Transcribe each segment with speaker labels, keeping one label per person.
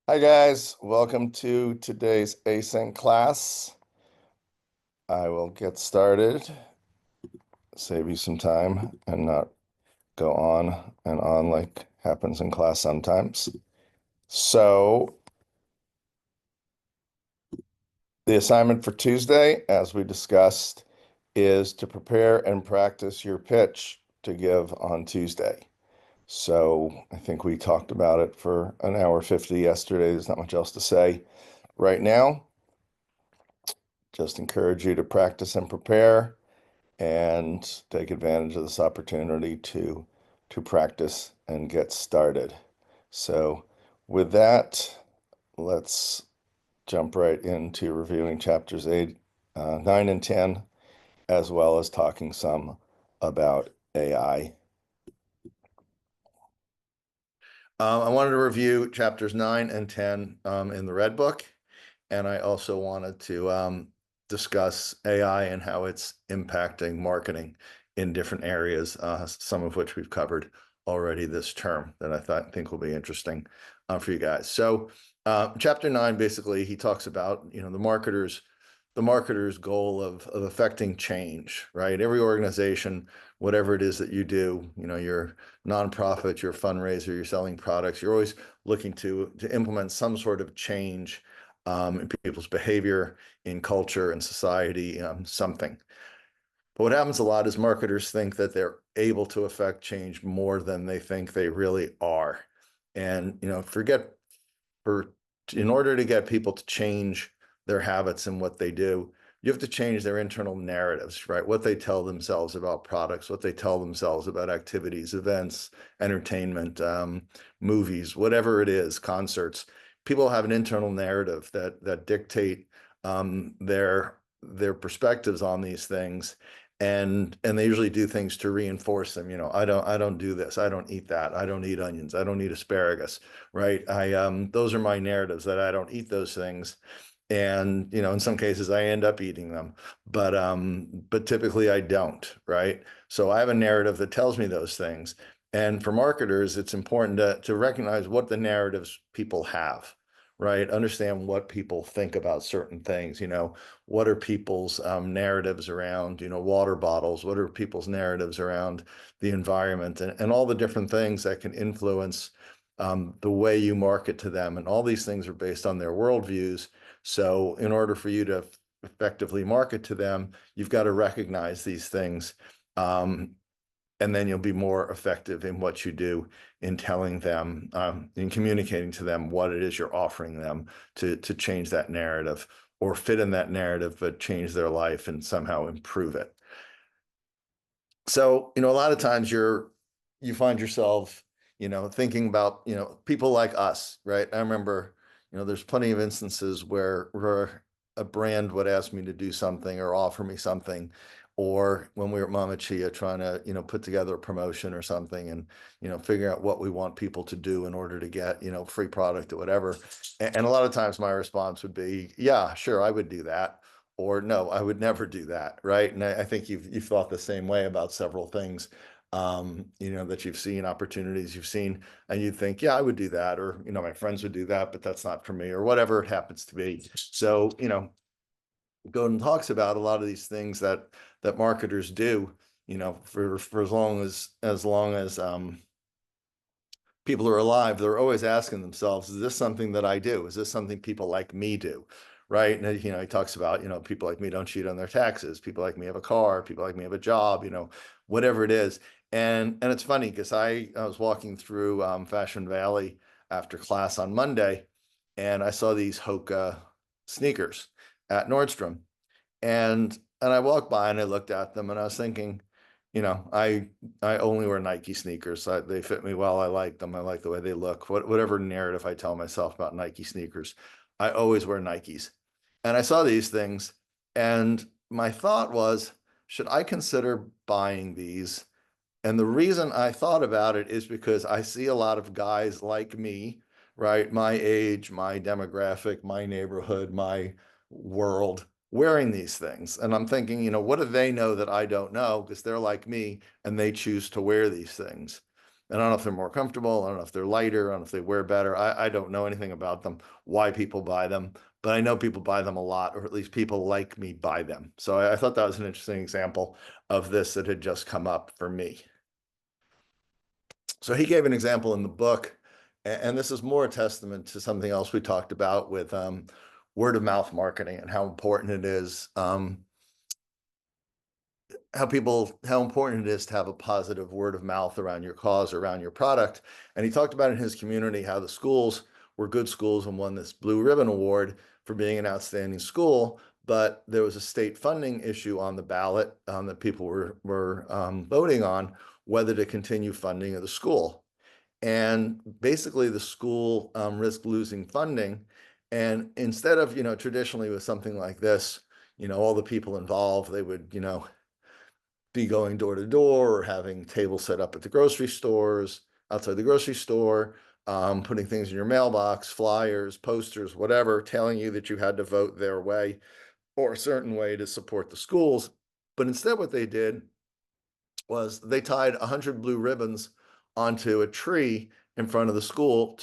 Speaker 1: Hi guys, welcome to today's Async class. I will get started, save you some time and not go on and on like happens in class sometimes. So the assignment for Tuesday, as we discussed, is to prepare and practice your pitch to give on Tuesday. So I think we talked about it for an hour 50 yesterday. There's not much else to say right now. Just encourage you to practice and prepare and take advantage of this opportunity to practice and get started. So with that, let's jump right into reviewing chapters 9, and 10, as well as talking some about AI. I wanted to review chapters 9 and 10 in the Red Book, and I also wanted to discuss AI and how it's impacting marketing in different areas, some of which we've covered already this term that I think will be interesting for you guys. So chapter 9, basically, he talks about, the marketer's goal of affecting change, right? Every organization, whatever it is that you do, your nonprofit, your fundraiser, you're selling products, you're always looking to implement some sort of change in people's behavior, in culture, in society, something. But what happens a lot is marketers think that they're able to affect change more than they think they really are. And, in order to get people to change their habits and what they do, you have to change their internal narratives, right? What they tell themselves about products, what they tell themselves about activities, events, entertainment, movies, whatever it is, concerts. People have an internal narrative that dictate their perspectives on these things, and they usually do things to reinforce them. I don't do this, I don't eat that, I don't eat onions, I don't eat asparagus, right? Those are my narratives, that I don't eat those things. And in some cases I end up eating them, but typically I don't, right? So I have a narrative that tells me those things. And for marketers, it's important to recognize what the narratives people have, right? Understand what people think about certain things. What are people's narratives around, water bottles? What are people's narratives around the environment, and all the different things that can influence the way you market to them? And all these things are based on their worldviews. So in order for you to effectively market to them, you've got to recognize these things. And then you'll be more effective in what you do, in telling them, in communicating to them what it is you're offering them to change that narrative, or fit in that narrative, but change their life and somehow improve it. So, a lot of times you find yourself, thinking about, people like us, right? I remember, there's plenty of instances where a brand would ask me to do something or offer me something, or when we were at Mama Chia trying to, put together a promotion or something, and, figure out what we want people to do in order to get, free product or whatever. And a lot of times my response would be, yeah, sure, I would do that. Or no, I would never do that, right? And I think you've thought the same way about several things, that you've seen, opportunities you've seen, and you'd think, yeah, I would do that, or my friends would do that, but that's not for me, or whatever it happens to be. So Godin talks about a lot of these things that marketers do, for as long as people are alive. They're always asking themselves, is this something that I do? Is this something people like me do? Right. And, he talks about, people like me don't cheat on their taxes. People like me have a car. People like me have a job, whatever it is. And it's funny because I was walking through Fashion Valley after class on Monday, and I saw these Hoka sneakers at Nordstrom. And I walked by and I looked at them and I was thinking, I only wear Nike sneakers. They fit me well. I like them. I like the way they look. Whatever narrative I tell myself about Nike sneakers, I always wear Nikes. And I saw these things, and my thought was, should I consider buying these? And the reason I thought about it is because I see a lot of guys like me, right? My age, my demographic, my neighborhood, my world, wearing these things. And I'm thinking, what do they know that I don't know? Because they're like me and they choose to wear these things. And I don't know if they're more comfortable. I don't know if they're lighter. I don't know if they wear better. I don't know anything about them, why people buy them, but I know people buy them a lot, or at least people like me buy them. So I thought that was an interesting example of this that had just come up for me. So he gave an example in the book, and this is more a testament to something else we talked about with word of mouth marketing and how important it is, how important it is to have a positive word of mouth around your cause, around your product. And he talked about in his community how the schools were good schools and won this Blue Ribbon Award for being an outstanding school. But there was a state funding issue on the ballot that people were voting on whether to continue funding of the school. And basically, the school risked losing funding. And instead of, traditionally with something like this, all the people involved, they would, be going door to door or having tables set up at the grocery stores, outside the grocery store, putting things in your mailbox, flyers, posters, whatever, telling you that you had to vote their way or a certain way to support the schools. But instead, what they did was they tied 100 blue ribbons onto a tree in front of the school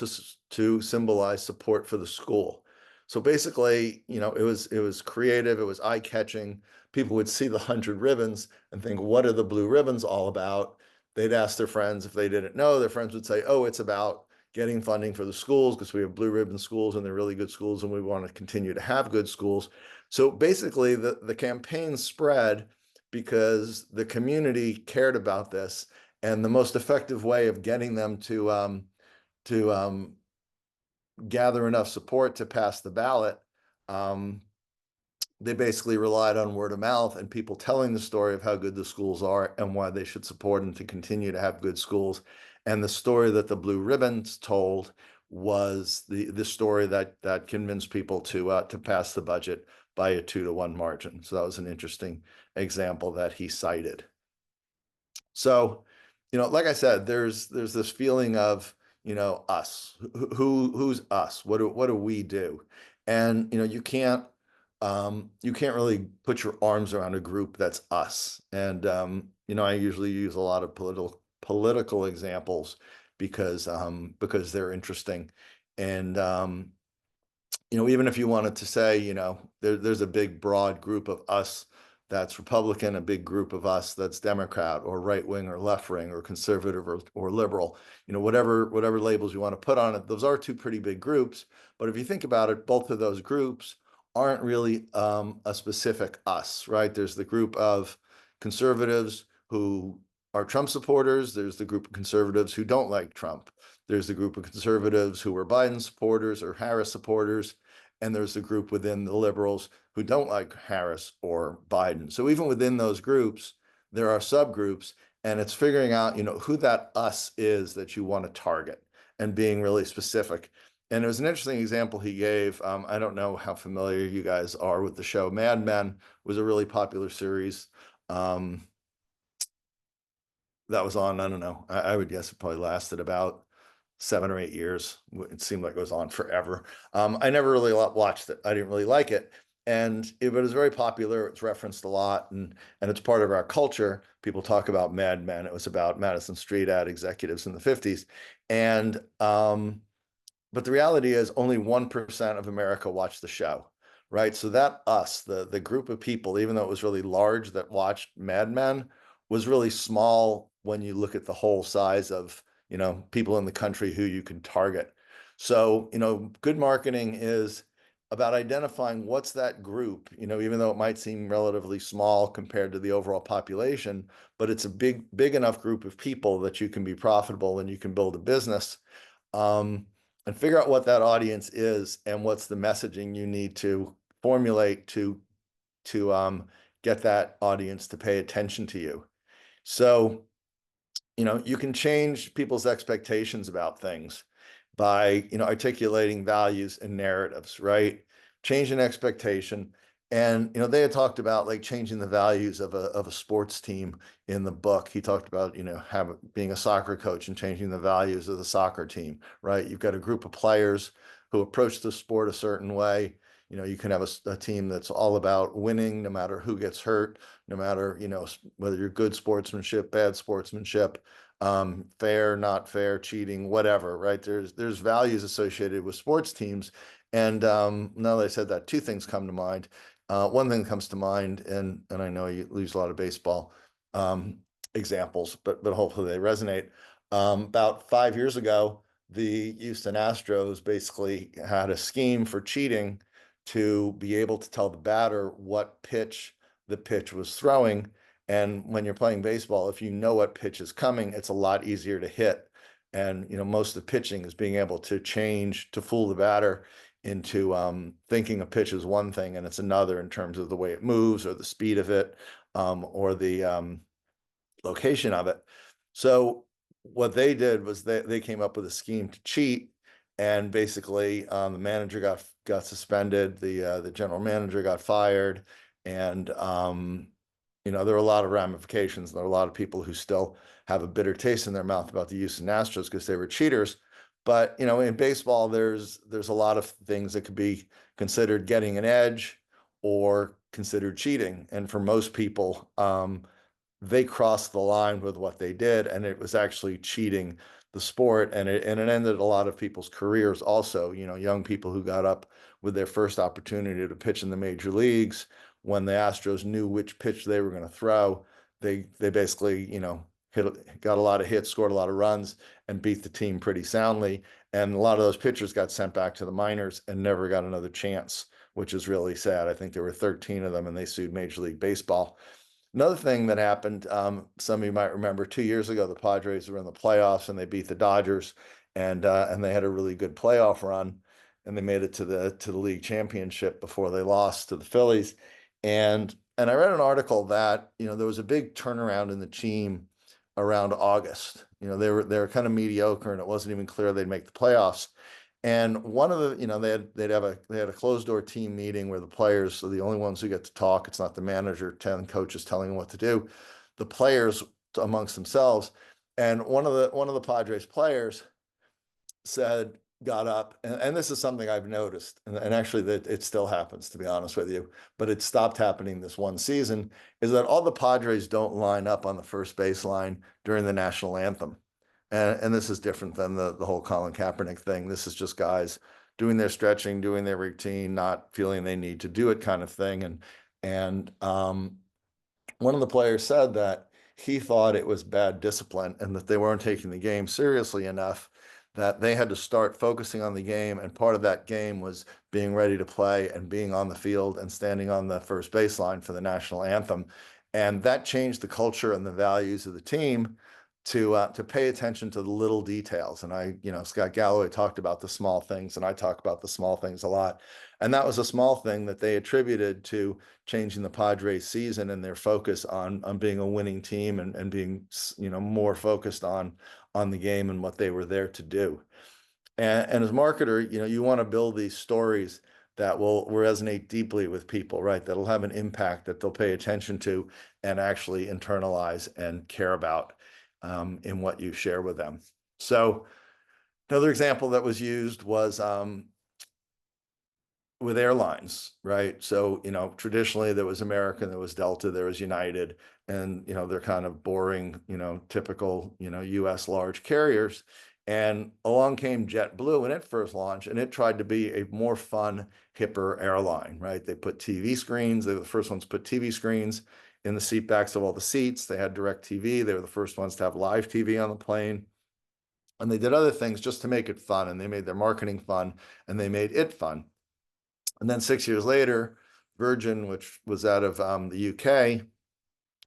Speaker 1: to symbolize support for the school. So basically, it was creative, it was eye-catching. People would see the 100 ribbons and think, what are the blue ribbons all about? They'd ask their friends if they didn't know. Their friends would say, oh, it's about getting funding for the schools because we have blue ribbon schools and they're really good schools and we want to continue to have good schools. So basically, the campaign spread because the community cared about this, and the most effective way of getting them to gather enough support to pass the ballot, they basically relied on word of mouth and people telling the story of how good the schools are and why they should support and to continue to have good schools. And the story that the blue ribbons told was the story that convinced people to pass the budget by a 2-to-1 margin. So that was an interesting example that he cited. So, like I said, there's this feeling of, us. Who's us? What do we do? And you can't really put your arms around a group that's us. And I usually use a lot of political examples because they're interesting. And even if you wanted to say, there's a big broad group of us that's Republican, a big group of us that's Democrat or right wing or left wing or conservative or liberal, whatever labels you want to put on it, those are two pretty big groups. But if you think about it, both of those groups aren't really a specific us, right? There's the group of conservatives who are Trump supporters. There's the group of conservatives who don't like Trump. There's the group of conservatives who are Biden supporters or Harris supporters. And there's the group within the liberals who don't like Harris or Biden. So even within those groups, there are subgroups, and it's figuring out, who that us is that you want to target and being really specific. And it was an interesting example he gave. I don't know how familiar you guys are with the show. Mad Men was a really popular series that was on, I don't know, I would guess it probably lasted about 7 or 8 years. It seemed like it was on forever. I never really watched it. I didn't really like it. And it was very popular. It's referenced a lot, and it's part of our culture. People talk about Mad Men. It was about Madison Street ad executives in the 50s. And but the reality is only 1% of America watched the show, right? So that us, the group of people, even though it was really large that watched Mad Men, was really small when you look at the whole size of, people in the country who you can target. So, good marketing is about identifying what's that group, even though it might seem relatively small compared to the overall population, but it's a big enough group of people that you can be profitable and you can build a business. And figure out what that audience is and what's the messaging you need to formulate to get that audience to pay attention to you. So, you can change people's expectations about things by, articulating values and narratives, right? Change an expectation. And, they had talked about like changing the values of a sports team in the book. He talked about, being a soccer coach and changing the values of the soccer team, right? You've got a group of players who approach the sport a certain way. You can have a team that's all about winning, no matter who gets hurt, no matter, whether you're good sportsmanship, bad sportsmanship. fair, not fair, cheating, whatever, right? There's values associated with sports teams. And now that I said that, two things come to mind. One thing that comes to mind, and I know you lose a lot of baseball um, examples, but hopefully they resonate. About 5 years ago, the Houston Astros basically had a scheme for cheating to be able to tell the batter what pitch the pitch was throwing. And when you're playing baseball, if you know what pitch is coming, it's a lot easier to hit. And most of the pitching is being able to change to fool the batter into thinking a pitch is one thing and it's another in terms of the way it moves or the speed of it, or the location of it. So what they did was they came up with a scheme to cheat, and basically the manager got suspended, the general manager got fired, and there are a lot of ramifications. There are a lot of people who still have a bitter taste in their mouth about the Houston Astros because they were cheaters. But in baseball, there's a lot of things that could be considered getting an edge or considered cheating, and for most people, they crossed the line with what they did, and it was actually cheating the sport, and it ended a lot of people's careers also. Young people who got up with their first opportunity to pitch in the major leagues, when the Astros knew which pitch they were going to throw, they basically, got a lot of hits, scored a lot of runs, and beat the team pretty soundly. And a lot of those pitchers got sent back to the minors and never got another chance, which is really sad. I think there were 13 of them, and they sued Major League Baseball. Another thing that happened, some of you might remember, 2 years ago, the Padres were in the playoffs and they beat the Dodgers, and they had a really good playoff run, and they made it to the league championship before they lost to the Phillies. And I read an article that there was a big turnaround in the team around August. They were kind of mediocre, and it wasn't even clear they'd make the playoffs. And one of the, they had a closed door team meeting where the players are the only ones who get to talk. It's not the manager, 10 coaches telling them what to do. The players amongst themselves. And one of the Padres players got up, and this is something I've noticed, and actually that it still happens, to be honest with you, but it stopped happening this one season, is that all the Padres don't line up on the first baseline during the national anthem. And this is different than the whole Colin Kaepernick thing. This is just guys doing their stretching, doing their routine, not feeling they need to do it kind of thing. And one of the players said that he thought it was bad discipline and that they weren't taking the game seriously enough, that they had to start focusing on the game. And part of that game was being ready to play and being on the field and standing on the first baseline for the national anthem. And that changed the culture and the values of the team to pay attention to the little details. And Scott Galloway talked about the small things, and I talk about the small things a lot. And that was a small thing that they attributed to changing the Padres season and their focus on being a winning team and being, more focused on the game and what they were there to do. And as a marketer, you want to build these stories that will resonate deeply with people, right? That'll have an impact that they'll pay attention to and actually internalize and care about in what you share with them. So another example that was used was with airlines, right? So, traditionally there was American, there was Delta, there was United, and, they're kind of boring, typical, US large carriers. And along came JetBlue when it first launched, and it tried to be a more fun, hipper airline, right? They put TV screens. They were the first ones to put TV screens in the seat backs of all the seats. They had direct TV. They were the first ones to have live TV on the plane. And they did other things just to make it fun, and they made their marketing fun, and they made it fun. And then 6 years later, Virgin, which was out of the UK,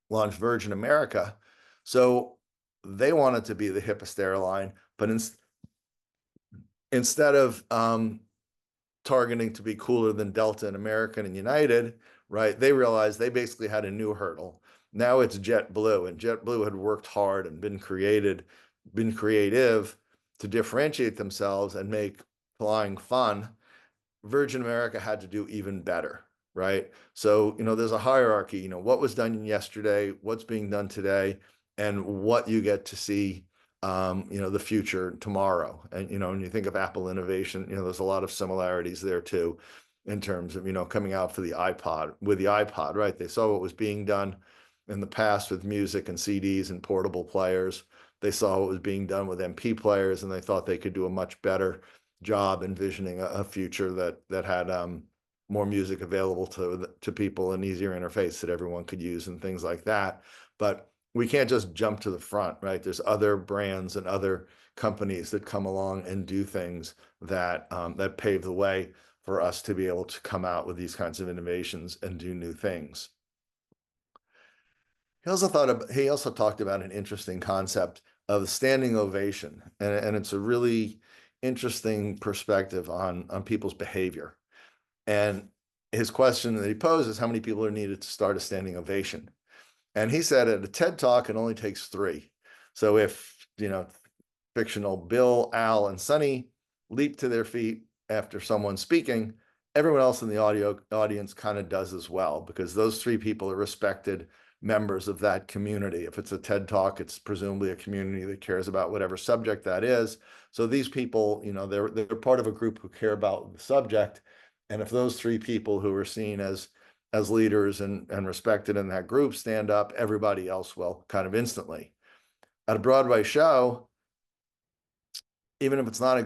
Speaker 1: launched Virgin America. So they wanted to be the hippest airline, but instead of targeting to be cooler than Delta and American and United, right, they realized they basically had a new hurdle. Now it's JetBlue, and JetBlue had worked hard and been creative to differentiate themselves and make flying fun. Virgin America had to do even better, right? So, there's a hierarchy, what was done yesterday, what's being done today, and what you get to see, the future tomorrow. And, when you think of Apple innovation, there's a lot of similarities there too, in terms of, coming out with the iPod, right? They saw what was being done in the past with music and CDs and portable players, they saw what was being done with MP players, and they thought they could do a much better job envisioning a future that had more music available to people, an easier interface that everyone could use, and things like that. But we can't just jump to the front, right? There's other brands and other companies that come along and do things that that pave the way for us to be able to come out with these kinds of innovations and do new things. He also talked about an interesting concept of standing ovation, and it's a really interesting perspective on people's behavior. And his question that he posed is, how many people are needed to start a standing ovation? And he said at a TED Talk, it only takes 3. So if, fictional Bill, Al, and Sonny leap to their feet after someone speaking, everyone else in the audience kind of does as well, because those 3 people are respected members of that community. If it's a TED Talk, it's presumably a community that cares about whatever subject that is. So these people, they're part of a group who care about the subject. And if those 3 people who are seen as leaders and respected in that group stand up, everybody else will kind of instantly. At a Broadway show, even if it's not a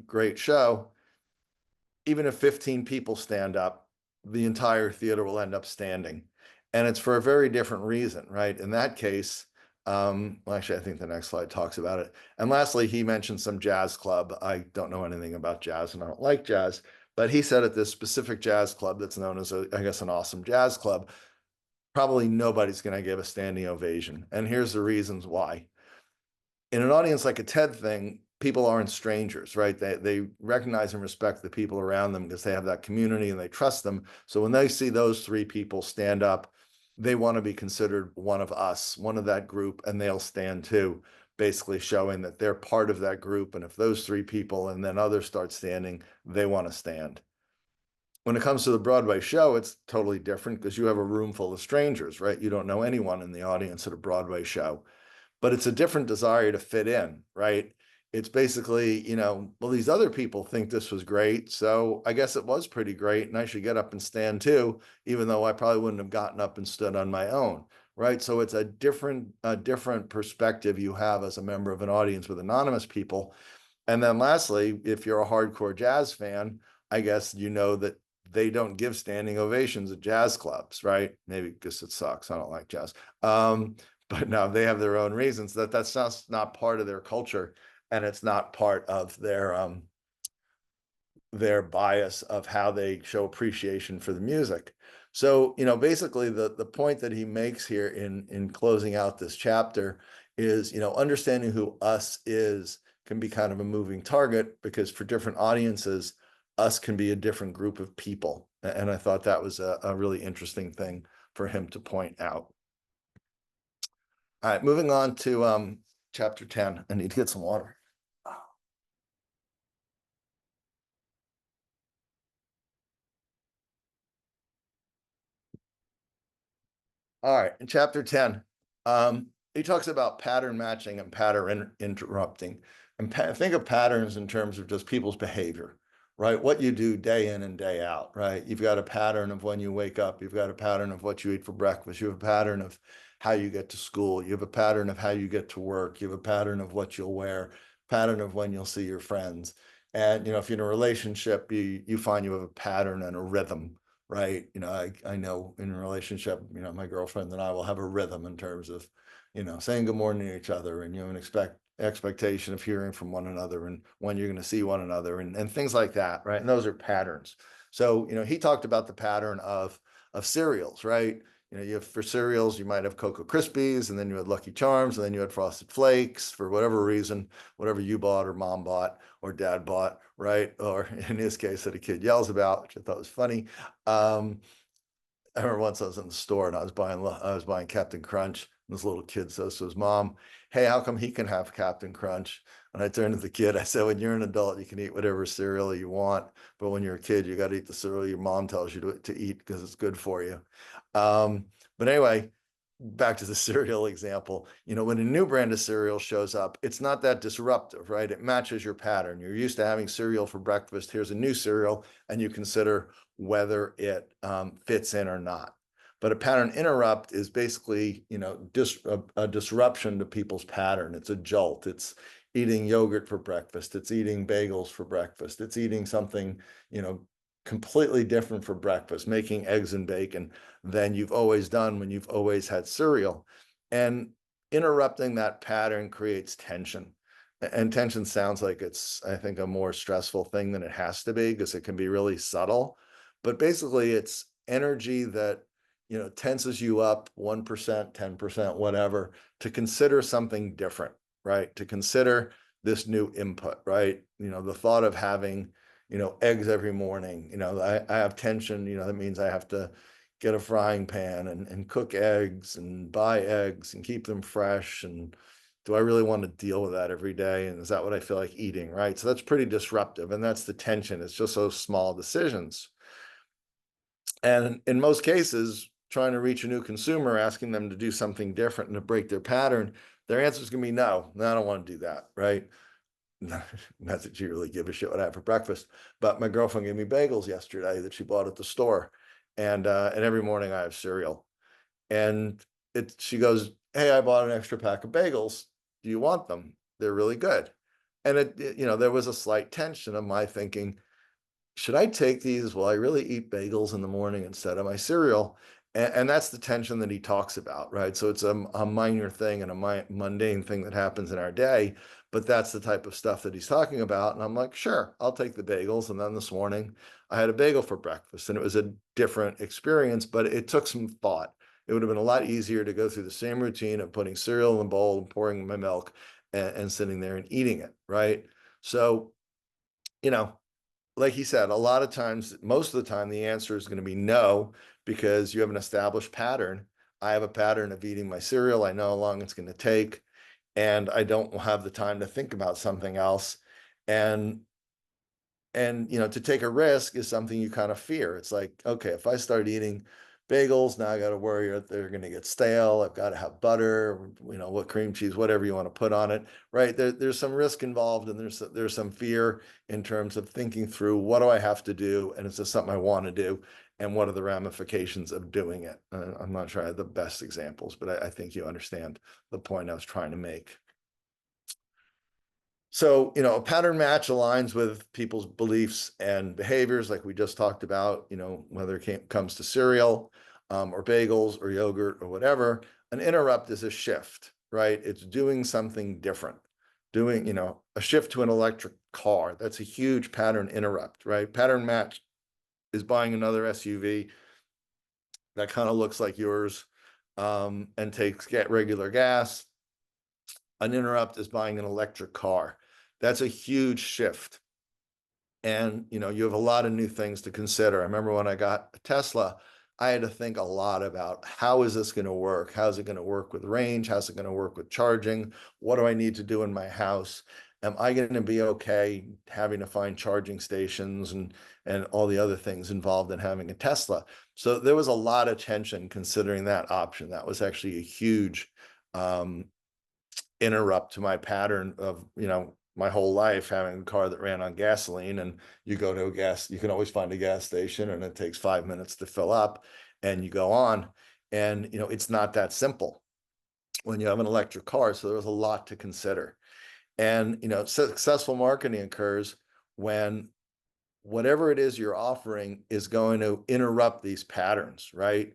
Speaker 1: great show, even if 15 people stand up, the entire theater will end up standing. And it's for a very different reason, right? In that case, well, actually, I think the next slide talks about it. And lastly, he mentioned some jazz club. I don't know anything about jazz and I don't like jazz, but he said at this specific jazz club that's known as, I guess, an awesome jazz club, probably nobody's going to give a standing ovation. And here's the reasons why. In an audience like a TED thing, people aren't strangers, right? They recognize and respect the people around them because they have that community and they trust them. So when they see those 3 people stand up, they want to be considered one of us, one of that group, and they'll stand too, basically showing that they're part of that group. And if those 3 people and then others start standing, they want to stand. When it comes to the Broadway show, it's totally different because you have a room full of strangers, right? You don't know anyone in the audience at a Broadway show, but it's a different desire to fit in, right? It's basically, well, these other people think this was great, so I guess it was pretty great, and I should get up and stand too, even though I probably wouldn't have gotten up and stood on my own, right? So it's a different perspective you have as a member of an audience with anonymous people. And then lastly, if you're a hardcore jazz fan, I guess you know that they don't give standing ovations at jazz clubs, right? Maybe because it sucks. I don't like jazz. But no, they have their own reasons that's not part of their culture, and it's not part of their bias of how they show appreciation for the music. So, basically the point that he makes here in closing out this chapter is, understanding who us is can be kind of a moving target, because for different audiences, us can be a different group of people. And I thought that was a really interesting thing for him to point out. All right, moving on to chapter 10. I need to get some water. All right, in chapter 10, he talks about pattern matching and pattern interrupting. And think of patterns in terms of just people's behavior, right? What you do day in and day out, right? You've got a pattern of when you wake up. You've got a pattern of what you eat for breakfast. You have a pattern of how you get to school. You have a pattern of how you get to work. You have a pattern of what you'll wear, pattern of when you'll see your friends. And, if you're in a relationship, you find you have a pattern and a rhythm, right? I know in a relationship, my girlfriend and I will have a rhythm in terms of, saying good morning to each other, and an expectation of hearing from one another, and when you're going to see one another, and things like that, right? And those are patterns. So, he talked about the pattern of cereals, right? For cereals, you might have Cocoa Krispies, and then you had Lucky Charms, and then you had Frosted Flakes for whatever reason, whatever you bought or mom bought or dad bought, right? Or in his case, that a kid yells about, which I thought was funny. I remember once I was in the store and I was buying Captain Crunch. And this little kid says to his mom, "Hey, how come he can have Captain Crunch?" And I turned to the kid, I said, "When you're an adult, you can eat whatever cereal you want. But when you're a kid, you got to eat the cereal your mom tells you to eat because it's good for you." But anyway, back to the cereal example, when a new brand of cereal shows up, it's not that disruptive, right? It matches your pattern. You're used to having cereal for breakfast. Here's a new cereal, and you consider whether it fits in or not. But a pattern interrupt is basically, you know, a disruption to people's pattern. It's a jolt. It's eating yogurt for breakfast. It's eating bagels for breakfast. It's eating something, you know, completely different for breakfast, making eggs and bacon than you've always done when you've always had cereal. And interrupting that pattern creates tension. And tension sounds like it's, I think, a more stressful thing than it has to be because it can be really subtle. But basically, it's energy that, you know, tenses you up 1%, 10%, whatever, to consider something different, right? To consider this new input, right? You know, the thought of having, you know, eggs every morning, you know, I have tension, you know, that means I have to get a frying pan and cook eggs and buy eggs and keep them fresh. And do I really want to deal with that every day? And is that what I feel like eating, right? So that's pretty disruptive. And that's the tension. It's just those small decisions. And in most cases, trying to reach a new consumer, asking them to do something different and to break their pattern, their answer is going to be no, I don't want to do that, right? Not that you really give a shit what I have for breakfast, but my girlfriend gave me bagels yesterday that she bought at the store. And every morning I have cereal. And she goes, "Hey, I bought an extra pack of bagels. Do you want them? They're really good." And you know, there was a slight tension of my thinking, should I take these? Will I really eat bagels in the morning instead of my cereal? And that's the tension that he talks about, right? So it's a minor thing and a mundane thing that happens in our day, but that's the type of stuff that he's talking about. And I'm like, sure, I'll take the bagels. And then this morning I had a bagel for breakfast and it was a different experience, but it took some thought. It would have been a lot easier to go through the same routine of putting cereal in a bowl and pouring my milk and sitting there and eating it, right? So, you know, like he said, a lot of times, most of the time, the answer is going to be no, because you have an established pattern. I have a pattern of eating my cereal. I know how long it's going to take, and I don't have the time to think about something else. And you know, to take a risk is something you kind of fear. It's like, okay, if I start eating bagels, now I got to worry that they're going to get stale. I've got to have butter, you know, what cream cheese, whatever you want to put on it, right? There's some risk involved, and there's some fear in terms of thinking through, what do I have to do, and is this something I want to do, and what are the ramifications of doing it? I'm not sure I have the best examples, but I think you understand the point I was trying to make. So, you know, a pattern match aligns with people's beliefs and behaviors, like we just talked about, you know, whether it comes to cereal or bagels or yogurt or whatever. An interrupt is a shift, right? It's doing something different, doing, you know, a shift to an electric car. That's a huge pattern interrupt, right? Pattern match is buying another SUV that kind of looks like yours and takes regular gas. An interrupt is buying an electric car. That's a huge shift. And, you know, you have a lot of new things to consider. I remember when I got a Tesla, I had to think a lot about, how is this going to work? How's it going to work with range? How's it going to work with charging? What do I need to do in my house? Am I going to be okay having to find charging stations and all the other things involved in having a Tesla? So there was a lot of tension considering that option. That was actually a huge um, interrupt to my pattern of, you know, my whole life having a car that ran on gasoline. And you go to you can always find a gas station and it takes 5 minutes to fill up and you go on. And, you know, it's not that simple when you have an electric car. So there was a lot to consider. And, you know, successful marketing occurs when whatever it is you're offering is going to interrupt these patterns, right?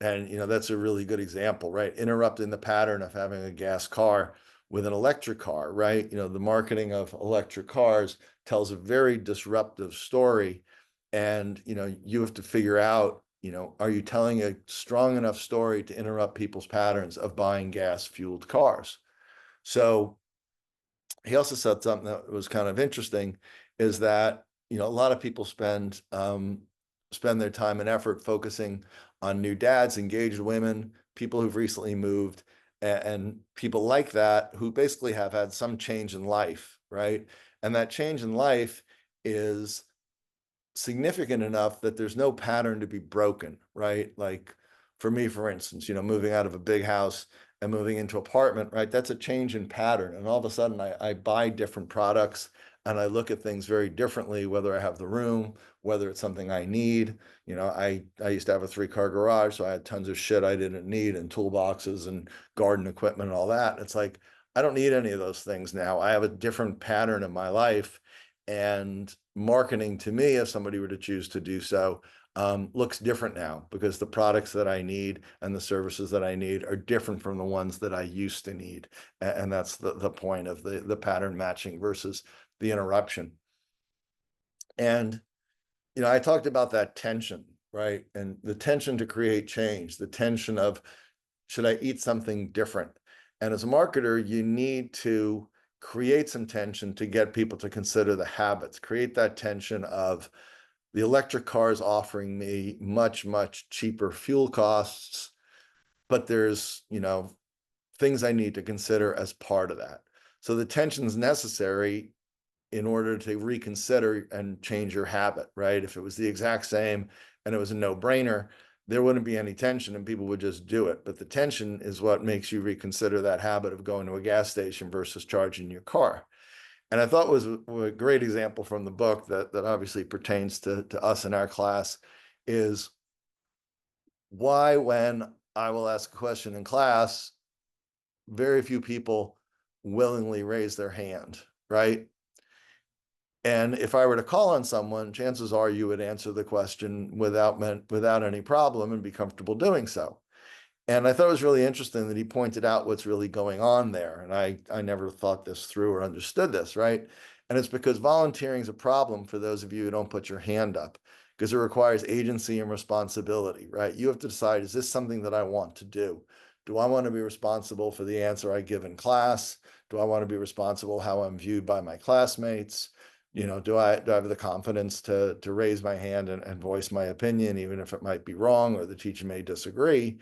Speaker 1: And, you know, that's a really good example, right? Interrupting the pattern of having a gas car with an electric car, right? You know, the marketing of electric cars tells a very disruptive story. And, you know, you have to figure out, you know, are you telling a strong enough story to interrupt people's patterns of buying gas fueled cars? So he also said something that was kind of interesting, is that, you know, a lot of people spend their time and effort focusing on new dads, engaged women, people who've recently moved, and people like that who basically have had some change in life, right? And that change in life is significant enough that there's no pattern to be broken, right? Like for me, for instance, you know, moving out of a big house and moving into apartment, right? That's a change in pattern. And all of a sudden I buy different products and I look at things very differently, whether I have the room, whether it's something I need. You know, I used to have a 3-car garage, so I had tons of shit I didn't need and toolboxes and garden equipment and all that. It's like, I don't need any of those things now. I have a different pattern in my life. And marketing to me, if somebody were to choose to do so, looks different now because the products that I need and the services that I need are different from the ones that I used to need. And that's the point of the pattern matching versus the interruption. And, you know, I talked about that tension, right? And the tension to create change, the tension of, should I eat something different? And as a marketer, you need to create some tension to get people to consider the habits, create that tension of, the electric car is offering me much, much cheaper fuel costs, but there's, you know, things I need to consider as part of that. So the tension is necessary in order to reconsider and change your habit, right? If it was the exact same and it was a no-brainer, there wouldn't be any tension and people would just do it. But the tension is what makes you reconsider that habit of going to a gas station versus charging your car. And I thought was a great example from the book that obviously pertains to us in our class is why, when I will ask a question in class, very few people willingly raise their hand, right? And if I were to call on someone, chances are you would answer the question without any problem and be comfortable doing so. And I thought it was really interesting that he pointed out what's really going on there. And I never thought this through or understood this, right? And it's because volunteering is a problem for those of you who don't put your hand up, because it requires agency and responsibility, right? You have to decide, is this something that I want to do? Do I want to be responsible for the answer I give in class? Do I want to be responsible how I'm viewed by my classmates? You know, do I have the confidence to raise my hand and voice my opinion, even if it might be wrong or the teacher may disagree?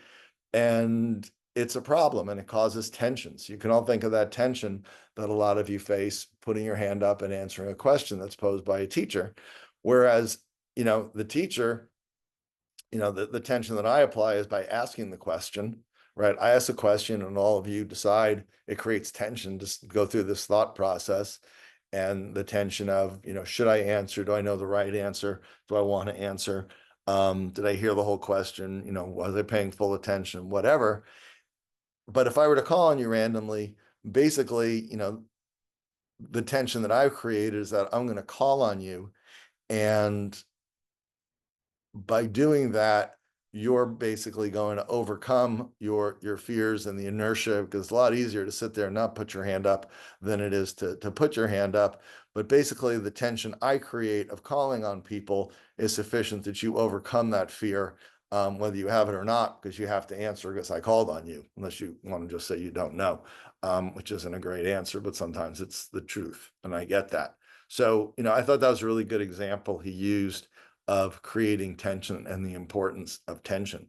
Speaker 1: And it's a problem and it causes tensions. You can all think of that tension that a lot of you face putting your hand up and answering a question that's posed by a teacher. Whereas, you know, the teacher, you know, the tension that I apply is by asking the question, right? I ask a question and all of you decide. It creates tension to go through this thought process and the tension of, you know, should I answer? Do I know the right answer? Do I want to answer? Did I hear the whole question? You know, was I paying full attention? Whatever. But if I were to call on you randomly, basically, you know, the tension that I've created is that I'm going to call on you. And by doing that, you're basically going to overcome your fears and the inertia, because it's a lot easier to sit there and not put your hand up than it is to put your hand up. But basically the tension I create of calling on people is sufficient that you overcome that fear, whether you have it or not, because you have to answer because I called on you, unless you want to just say you don't know, which isn't a great answer, but sometimes it's the truth. And I get that. So, you know, I thought that was a really good example he used of creating tension and the importance of tension.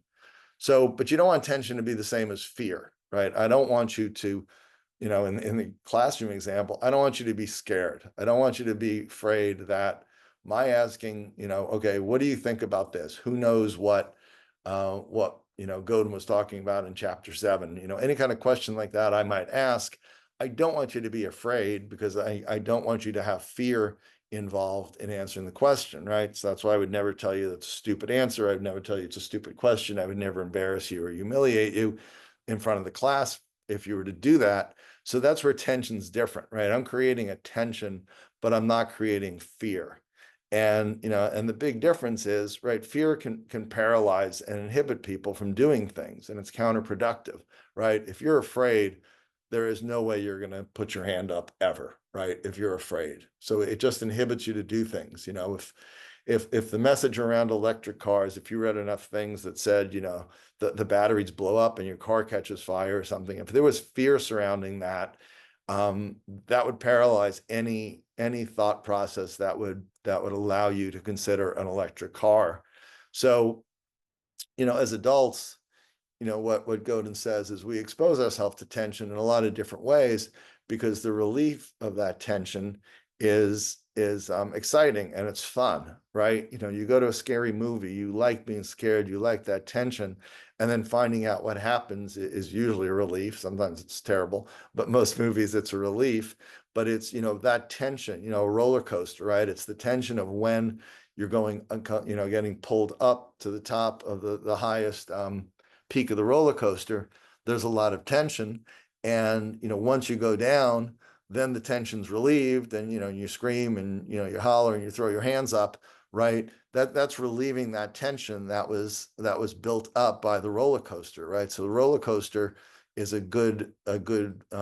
Speaker 1: So, but you don't want tension to be the same as fear, right? I don't want you to, you know, in the classroom example, I don't want you to be scared. I don't want you to be afraid that my asking, you know, okay, what do you think about this? Who knows what, you know, Godin was talking about in chapter 7, you know, any kind of question like that I might ask. I don't want you to be afraid, because I don't want you to have fear involved in answering the question, right? So that's why I would never tell you that's a stupid answer. I would never tell you it's a stupid question. I would never embarrass you or humiliate you in front of the class if you were to do that. So that's where tension's different, right? I'm creating a tension, but I'm not creating fear. And, you know, and the big difference is, right, fear can paralyze and inhibit people from doing things, and it's counterproductive, right? If you're afraid, there is no way you're going to put your hand up ever, right? If you're afraid. So it just inhibits you to do things. You know, if the message around electric cars, if you read enough things that said, you know, the batteries blow up and your car catches fire or something, if there was fear surrounding that, that would paralyze any thought process that would allow you to consider an electric car. So, you know, as adults, you know, what Godin says is we expose ourselves to tension in a lot of different ways, because the relief of that tension is exciting and it's fun, right? You know, you go to a scary movie, you like being scared, you like that tension, and then finding out what happens is usually a relief. Sometimes it's terrible, but most movies it's a relief. But it's, you know, that tension, you know, a roller coaster, right? It's the tension of when you're going, you know, getting pulled up to the top of the highest peak of the roller coaster. There's a lot of tension, and you know, once you go down, then the tension's relieved, and you know, you scream and you know, you holler and you throw your hands up, right? That's relieving that tension that was built up by the roller coaster, right? So the roller coaster is a good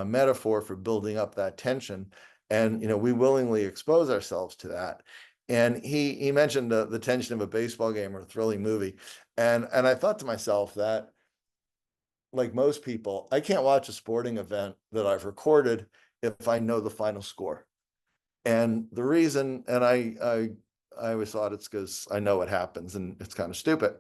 Speaker 1: metaphor for building up that tension, and you know, we willingly expose ourselves to that. And he mentioned the tension of a baseball game or a thrilling movie, and I thought to myself that, like most people, I can't watch a sporting event that I've recorded if I know the final score. And the reason, and I always thought it's because I know what happens, and it's kind of stupid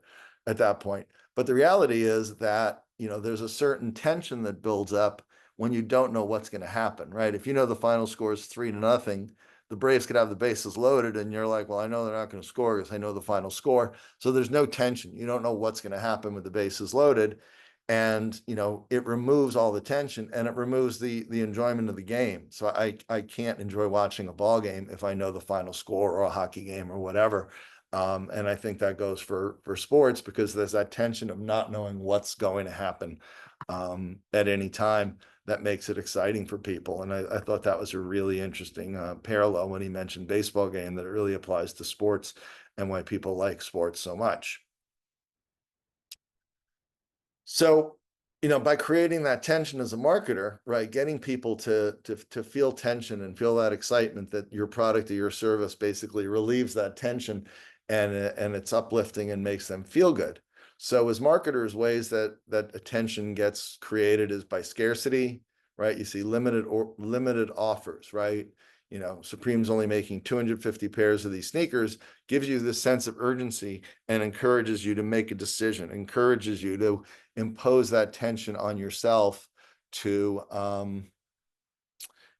Speaker 1: at that point. But the reality is that, you know, there's a certain tension that builds up when you don't know what's going to happen, right? If you know the final score is 3-0, the Braves could have the bases loaded, and you're like, well, I know they're not going to score because I know the final score. So there's no tension. You don't know what's going to happen with the bases loaded. And you know, it removes all the tension, and it removes the enjoyment of the game. So I can't enjoy watching a ball game if I know the final score, or a hockey game or whatever. And I think that goes for sports, because there's that tension of not knowing what's going to happen at any time, that makes it exciting for people. And I thought that was a really interesting parallel when he mentioned baseball game, that it really applies to sports and why people like sports so much. So, you know, by creating that tension as a marketer, right, getting people to feel tension and feel that excitement that your product or your service basically relieves that tension, and it's uplifting and makes them feel good. So as marketers, ways that attention gets created is by scarcity, right? You see limited offers, right? You know, Supreme's only making 250 pairs of these sneakers, gives you this sense of urgency and encourages you to make a decision, encourages you to impose that tension on yourself, to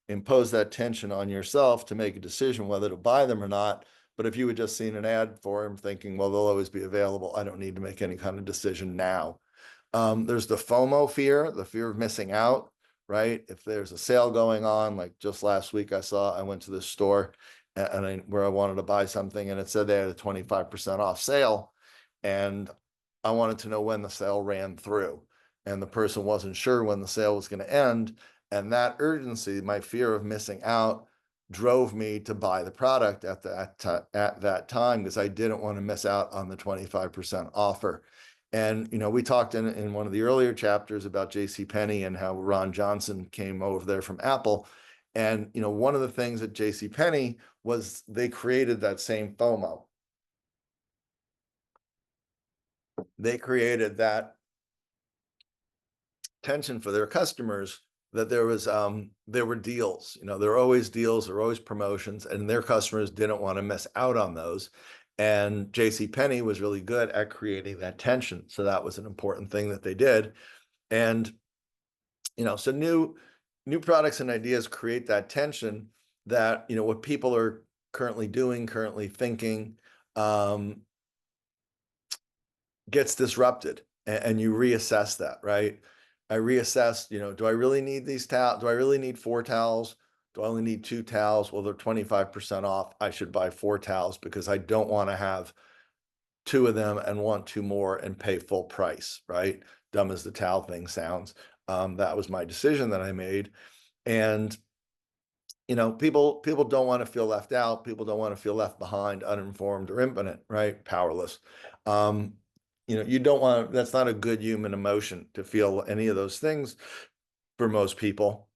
Speaker 1: impose that tension on yourself to make a decision whether to buy them or not. But if you had just seen an ad for them thinking, well, they'll always be available, I don't need to make any kind of decision now. There's the FOMO fear, the fear of missing out, right? If there's a sale going on, like just last week, I went to this store where I wanted to buy something, and it said they had a 25% off sale. And I wanted to know when the sale ran through. And the person wasn't sure when the sale was going to end. And that urgency, my fear of missing out, drove me to buy the product at that time, because I didn't want to miss out on the 25% offer. And, you know, we talked in one of the earlier chapters about J.C. Penney and how Ron Johnson came over there from Apple. And, you know, one of the things at J.C. Penney was they created that same FOMO. They created that tension for their customers, that there were deals, you know, there were always deals, there were always promotions, and their customers didn't want to miss out on those. And J.C. Penney was really good at creating that tension. So that was an important thing that they did. And, you know, so new products and ideas create that tension, that, you know, what people are currently doing, currently thinking, gets disrupted, and you reassess that, right? I reassessed, you know, do I really need these towels? Do I really need 4 towels? Do I only need 2 towels? Well, they're 25% off. I should buy 4 towels, because I don't want to have 2 of them and want 2 more and pay full price, right? Dumb as the towel thing sounds. That was my decision that I made. And you know, people don't want to feel left out. People don't want to feel left behind, uninformed, or impotent, right? Powerless. Um, you know, you don't want, that's not a good human emotion, to feel any of those things. For most people,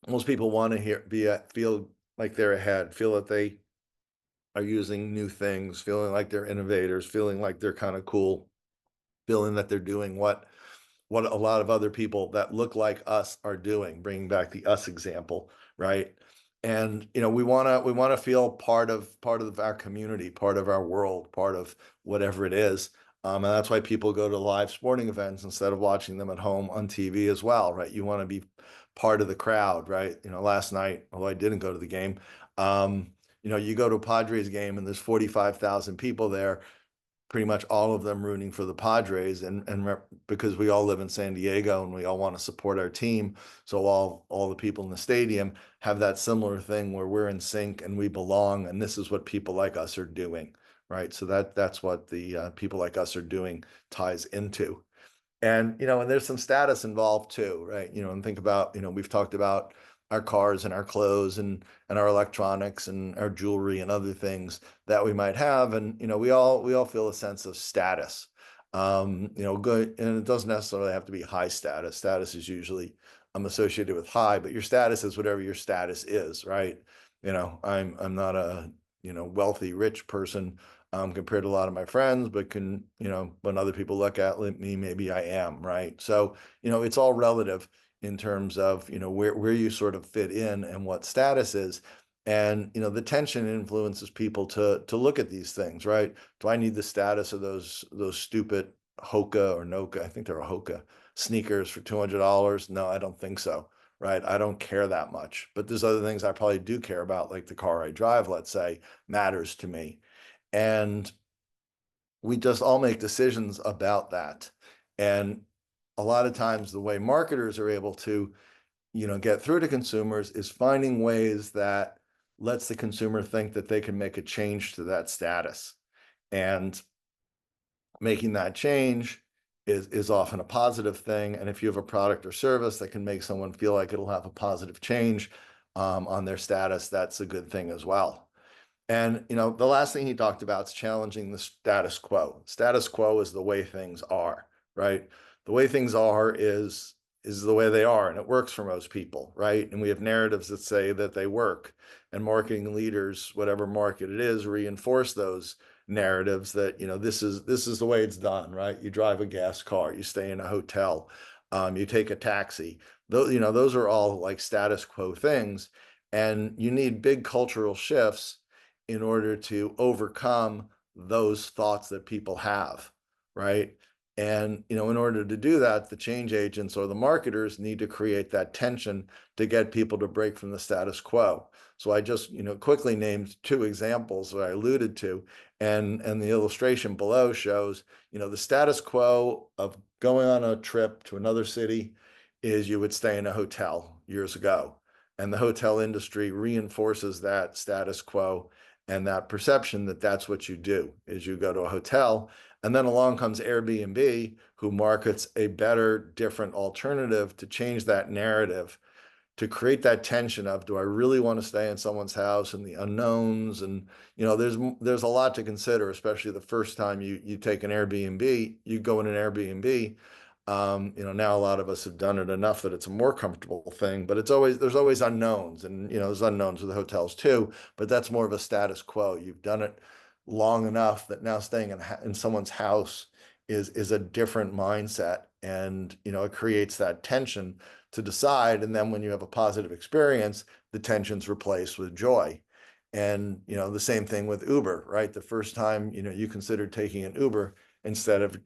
Speaker 1: most people want to feel like they're ahead, feel that they are using new things, feeling like they're innovators, feeling like they're kind of cool, feeling that they're doing what a lot of other people that look like us are doing, bringing back the us example, right? And you know, we want to feel part of our community, part of our world, part of whatever it is. And that's why people go to live sporting events instead of watching them at home on TV as well, right? You want to be part of the crowd, right? You know, last night, although I didn't go to the game, You go to a Padres game and there's 45,000 people there, pretty much all of them rooting for the Padres, and because we all live in San Diego and we all want to support our team, so all the people in the stadium have that similar thing where we're in sync and we belong, and this is what people like us are doing, right? So that's what the people like us are doing ties into. And there's some status involved too, right? And think about, we've talked about our cars and our clothes and our electronics and our jewelry and other things that we might have. And we all feel a sense of status. Good, and it doesn't necessarily have to be high status. Status is usually associated with high, but your status is whatever your status is, right? I'm not a wealthy rich person compared to a lot of my friends, but when other people look at me, maybe I am, right? So, it's all relative in terms of, where you sort of fit in and what status is. And, the tension influences people to look at these things, right? Do I need the status of those stupid Hoka or Noka? I think they're a Hoka sneakers for $200. No, I don't think so. Right. I don't care that much, but there's other things I probably do care about, like the car I drive, let's say, matters to me. And we just all make decisions about that. And a lot of times the way marketers are able to, get through to consumers is finding ways that lets the consumer think that they can make a change to that status. And making that change is often a positive thing. And if you have a product or service that can make someone feel like it'll have a positive change on their status, that's a good thing as well. And the last thing he talked about is challenging the status quo. Status quo is the way things are, right? The way things are is the way they are, and it works for most people, right? And we have narratives that say that they work, and marketing leaders, whatever market it is, reinforce those narratives that this is the way it's done, right? You drive a gas car, you stay in a hotel, you take a taxi. Those are all like status quo things, and you need big cultural shifts in order to overcome those thoughts that people have, right? And in order to do that, the change agents or the marketers need to create that tension to get people to break from the status quo. So I just quickly named two examples that I alluded to, and the illustration below shows the status quo of going on a trip to another city is you would stay in a hotel years ago, and the hotel industry reinforces that status quo and that perception that that's what you do is you go to a hotel. And then along comes Airbnb, who markets a better, different alternative to change that narrative, to create that tension of, do I really want to stay in someone's house, and the unknowns? And there's a lot to consider, especially the first time you take an Airbnb, you go in an Airbnb. Now a lot of us have done it enough that it's a more comfortable thing, but there's always unknowns, and there's unknowns with the hotels too, but that's more of a status quo. You've done it long enough that now staying in someone's house is a different mindset, and it creates that tension to decide. And then when you have a positive experience, the tension's replaced with joy. And the same thing with Uber, right? The first time you considered taking an Uber instead of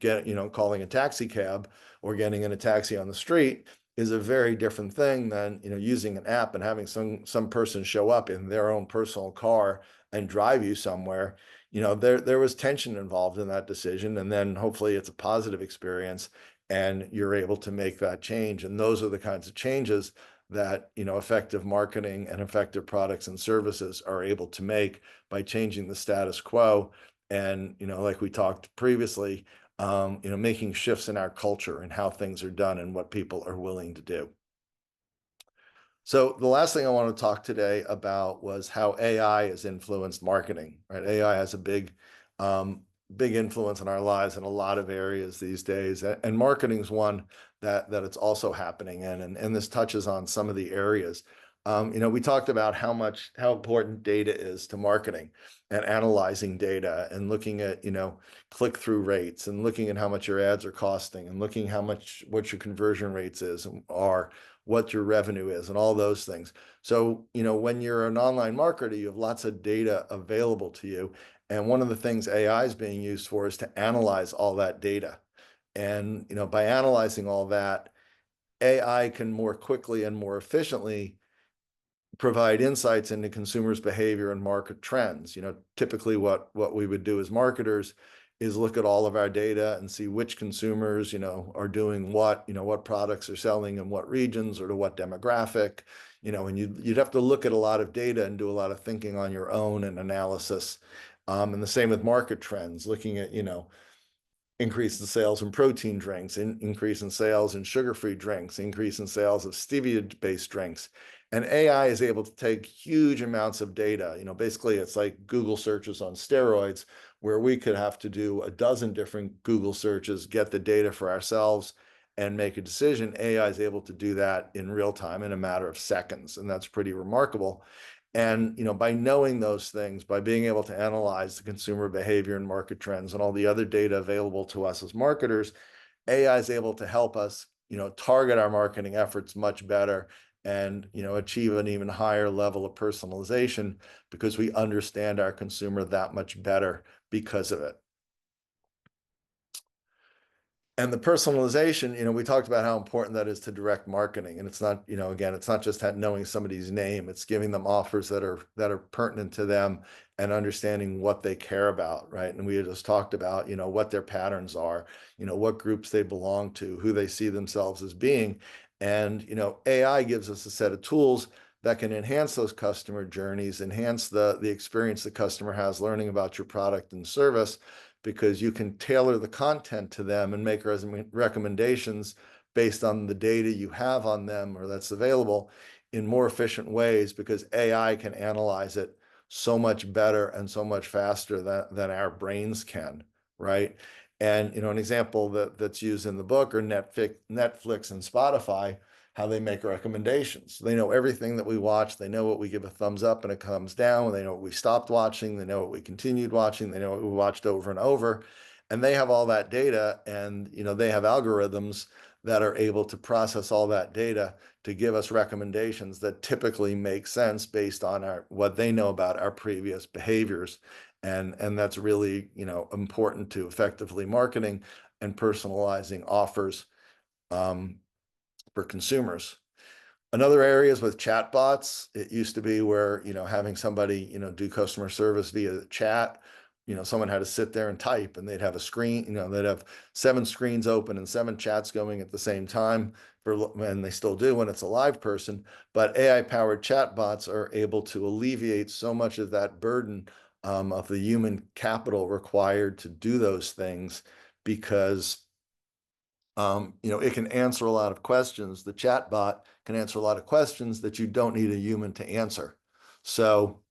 Speaker 1: calling a taxi cab or getting in a taxi on the street is a very different thing than using an app and having some person show up in their own personal car and drive you somewhere. There was tension involved in that decision, and then hopefully it's a positive experience and you're able to make that change. And those are the kinds of changes that effective marketing and effective products and services are able to make by changing the status quo. And like we talked previously, making shifts in our culture and how things are done and what people are willing to do. So the last thing I want to talk today about was how AI has influenced marketing, right? AI has a big influence in our lives in a lot of areas these days, and marketing is one that it's also happening in, and this touches on some of the areas. We talked about how important data is to marketing, and analyzing data and looking at click-through rates, and looking at how much your ads are costing, and looking what your conversion rates are, what your revenue is, and all those things. So when you're an online marketer, you have lots of data available to you, and one of the things AI is being used for is to analyze all that data. And by analyzing all that, AI can more quickly and more efficiently provide insights into consumers' behavior and market trends. Typically what we would do as marketers is look at all of our data and see which consumers, are doing what products are selling in what regions or to what demographic, and you'd have to look at a lot of data and do a lot of thinking on your own and analysis. And the same with market trends, looking at, increase in sales in protein drinks, increase in sales in sugar-free drinks, increase in sales of stevia-based drinks. And AI is able to take huge amounts of data. Basically, it's like Google searches on steroids, where we could have to do a dozen different Google searches, get the data for ourselves, and make a decision. AI is able to do that in real time in a matter of seconds, and that's pretty remarkable. And by knowing those things, by being able to analyze the consumer behavior and market trends and all the other data available to us as marketers, AI is able to help us, target our marketing efforts much better and, achieve an even higher level of personalization because we understand our consumer that much better because of it. And the personalization, we talked about how important that is to direct marketing. And it's not, again, it's not just knowing somebody's name, it's giving them offers that are pertinent to them and understanding what they care about, right? And we had just talked about, what their patterns are, what groups they belong to, who they see themselves as being. And, AI gives us a set of tools that can enhance those customer journeys, enhance the experience the customer has learning about your product and service, because you can tailor the content to them and make recommendations based on the data you have on them or that's available in more efficient ways, because AI can analyze it so much better and so much faster than our brains can, right? And an example that's used in the book are Netflix and Spotify, how they make recommendations. They know everything that we watch. They know what we give a thumbs up and it comes down. They know what we stopped watching. They know what we continued watching. They know what we watched over and over. And they have all that data, and they have algorithms that are able to process all that data to give us recommendations that typically make sense based on what they know about our previous behaviors. And that's really, important to effectively marketing and personalizing offers for consumers. Another area is with chatbots. It used to be where, having somebody, do customer service via chat, someone had to sit there and type, and they'd have a screen, they'd have 7 screens open and 7 chats going at the same time, and they still do when it's a live person. But AI-powered chatbots are able to alleviate so much of that burden of the human capital required to do those things, because it can answer a lot of questions. The chatbot can answer a lot of questions that you don't need a human to answer. So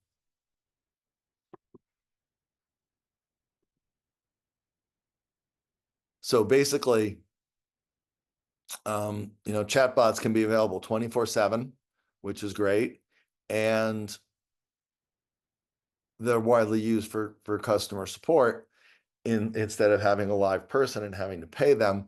Speaker 1: basically, chatbots can be available 24/7, which is great. And they're widely used for customer support instead of having a live person and having to pay them.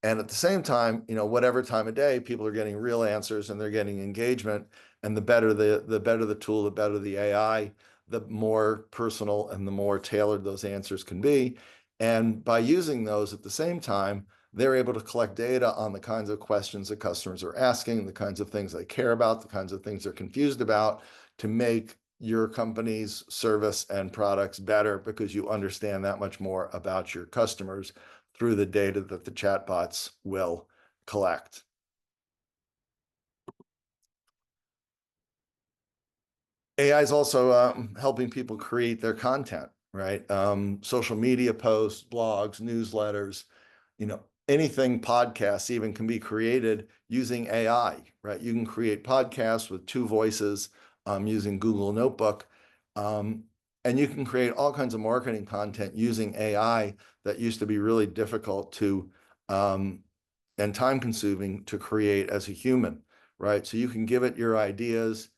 Speaker 1: And at the same time, whatever time of day, people are getting real answers and they're getting engagement. And the better the tool, the better the AI, the more personal and the more tailored those answers can be. And by using those at the same time, they're able to collect data on the kinds of questions that customers are asking, the kinds of things they care about, the kinds of things they're confused about, to make your company's service and products better, because you understand that much more about your customers through the data that the chatbots will collect. AI is also helping people create their content, right? Social media posts, blogs, newsletters, anything, podcasts even, can be created using AI, right? You can create podcasts with 2 voices using Google Notebook. And you can create all kinds of marketing content using AI that used to be really difficult to and time consuming to create as a human, right? So you can give it your ideas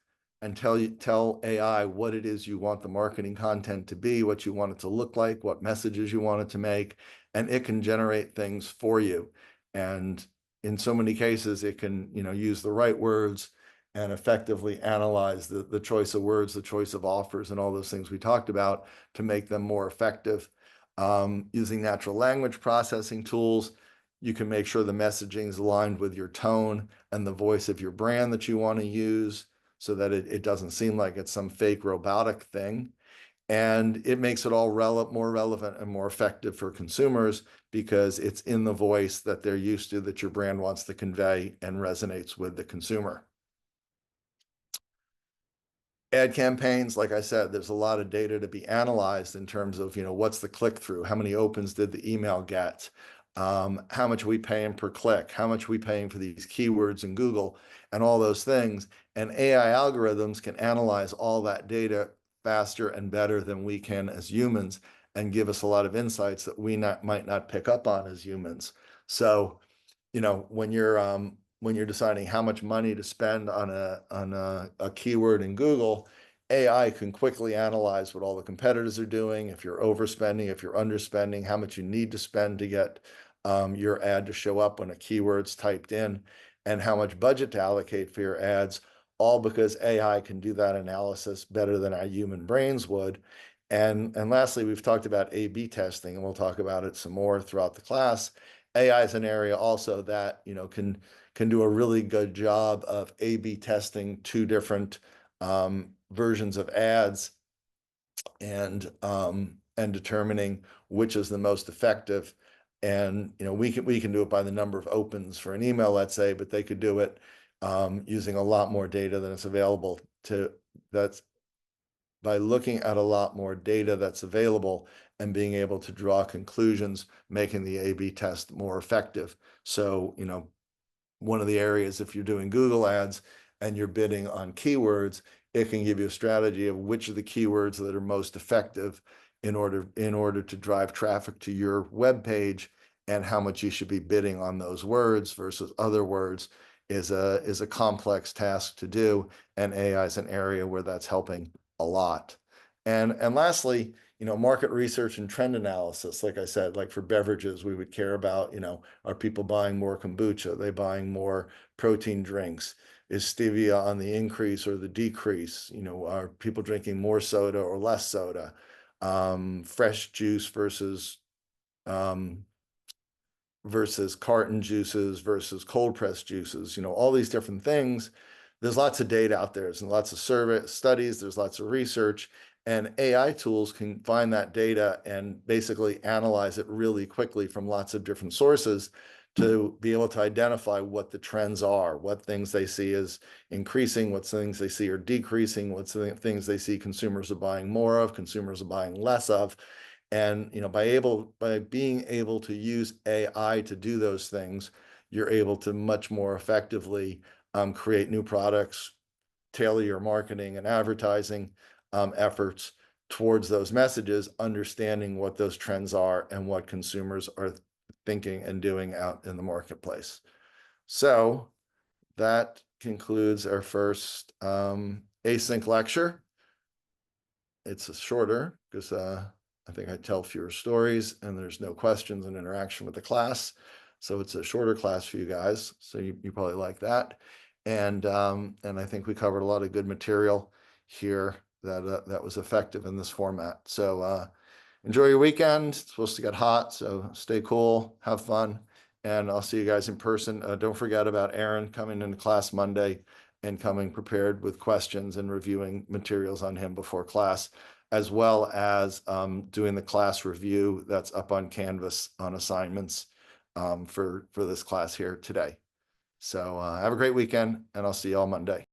Speaker 1: and tell AI what it is you want the marketing content to be, what you want it to look like, what messages you want it to make, and it can generate things for you. And in so many cases, it can, use the right words and effectively analyze the choice of words, the choice of offers, and all those things we talked about to make them more effective. Using natural language processing tools, you can make sure the messaging is aligned with your tone and the voice of your brand that you want to use. so that it doesn't seem like it's some fake robotic thing. And it makes it all more relevant and more effective for consumers because it's in the voice that they're used to, that your brand wants to convey and resonates with the consumer. Ad campaigns, like I said, there's a lot of data to be analyzed in terms of, what's the click-through? How many opens did the email get? How much are we paying per click? How much are we paying for these keywords in Google and all those things? And AI algorithms can analyze all that data faster and better than we can as humans and give us a lot of insights that we might not pick up on as humans. So, when you're deciding how much money to spend on a keyword in Google, AI can quickly analyze what all the competitors are doing, if you're overspending, if you're underspending, how much you need to spend to get your ad to show up when a keyword's typed in, and how much budget to allocate for your ads, all because AI can do that analysis better than our human brains would. And lastly, we've talked about A/B testing, and we'll talk about it some more throughout the class. AI is an area also that can do a really good job of A/B testing two different versions of ads and determining which is the most effective. And we can do it by the number of opens for an email, let's say, but they could do it using a lot more data than is available to that's by looking at a lot more data that's available and being able to draw conclusions, making the A/B test more effective. So, one of the areas, if you're doing Google ads and you're bidding on keywords, it can give you a strategy of which of the keywords that are most effective in order to drive traffic to your web page, and how much you should be bidding on those words versus other words is a complex task to do, and AI is an area where that's helping a lot. And lastly, market research and trend analysis. Like I said, like for beverages, we would care about, are people buying more kombucha? Are they buying more protein drinks? Is stevia on the increase or the decrease? Are people drinking more soda or less soda? Fresh juice versus carton juices versus cold pressed juices, all these different things. There's lots of data out there, there's lots of survey studies, there's lots of research, and AI tools can find that data and basically analyze it really quickly from lots of different sources to be able to identify what the trends are, what things they see as increasing, what things they see are decreasing, what things they see consumers are buying more of, consumers are buying less of. And by being able to use AI to do those things, you're able to much more effectively create new products, tailor your marketing and advertising efforts towards those messages, understanding what those trends are and what consumers are thinking and doing out in the marketplace. So that concludes our first async lecture. It's shorter because I think I tell fewer stories and there's no questions and interaction with the class. So it's a shorter class for you guys. So you probably like that. And I think we covered a lot of good material here that was effective in this format. So enjoy your weekend. It's supposed to get hot, so stay cool, have fun, and I'll see you guys in person. Don't forget about Aaron coming into class Monday and coming prepared with questions and reviewing materials on him before class, as well as doing the class review that's up on Canvas on assignments for this class here today. So have a great weekend, and I'll see you all Monday.